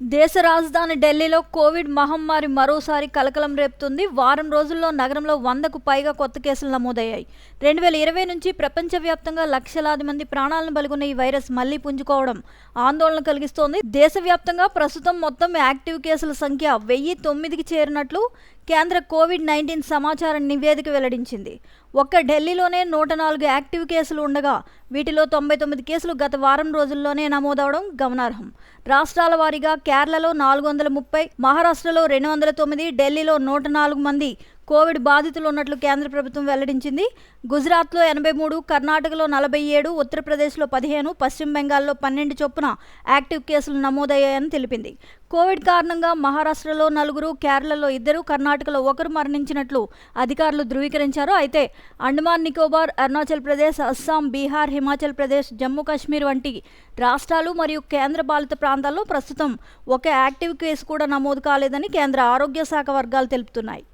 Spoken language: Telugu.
దేశ రాజధాని ఢిల్లీలో కోవిడ్ మహమ్మారి మరోసారి కలకలం రేపుతుంది. వారం రోజుల్లో నగరంలో 100కు పైగా కొత్త కేసులు నమోదయ్యాయి. 2020 నుంచి ప్రపంచవ్యాప్తంగా లక్షలాది మంది ప్రాణాలను బలిగొన్న ఈ వైరస్ మళ్లీ పుంజుకోవడం ఆందోళన కలిగిస్తోంది. దేశవ్యాప్తంగా ప్రస్తుతం మొత్తం యాక్టివ్ కేసుల సంఖ్య 1009కి చేరినట్లు కేంద్ర కోవిడ్-19 సమాచార నివేదిక వెల్లడించింది. ఒక్క ఢిల్లీలోనే 104 యాక్టివ్ కేసులు ఉండగా వీటిలో 99 కేసులు గత వారం రోజుల్లోనే నమోదవడం గమనార్హం. రాష్ట్రాల వారీగా కేరళలో 430, మహారాష్ట్రలో 209, ఢిల్లీలో 104 మంది కోవిడ్ బాధితులు ఉన్నట్లు కేంద్ర ప్రభుత్వం వెల్లడించింది. గుజరాత్లో 83, కర్ణాటకలో 47, ఉత్తరప్రదేశ్లో 15, పశ్చిమ బెంగాల్లో 12 చొప్పున యాక్టివ్ కేసులు నమోదయ్యాయని తెలిపింది. కోవిడ్ కారణంగా మహారాష్ట్రలో 4, కేరళలో 2, కర్ణాటకలో 1 మరణించినట్లు అధికారులు ధృవీకరించారు. అయితే అండమాన్ నికోబార్, అరుణాచల్ ప్రదేశ్, అస్సాం, బీహార్, హిమాచల్ ప్రదేశ్, జమ్మూ కాశ్మీర్ వంటి రాష్ట్రాలు మరియు కేంద్ర పాలిత ప్రాంతాల్లో ప్రస్తుతం ఒక యాక్టివ్ కేసు కూడా నమోదు కాలేదని కేంద్ర ఆరోగ్య శాఖ వర్గాలు తెలుపుతున్నాయి.